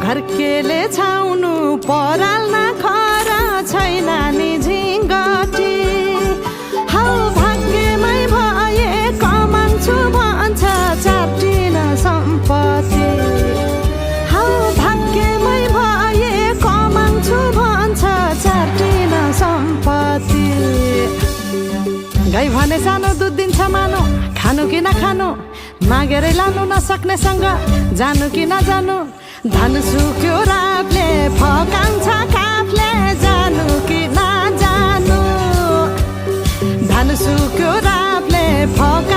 घरकेले छाउनु पराल्न खरा छैन नि झिङ्गटी हौ भाग्यमै भए कमान्छु भन्छ चाटिन सम्पत्ति हौ भाग्यमै भए कमान्छु भन्छ चाटिन सम्पत्ति गाई भने सानो दुध दिन्छ मानो खानु कि नखानु मागेरै लानु नसक्नेसँग जानु कि नजानु धन सुक्यो रातले फकान्छ काफले जानु कि नजानु धन सुक्यो रातले फका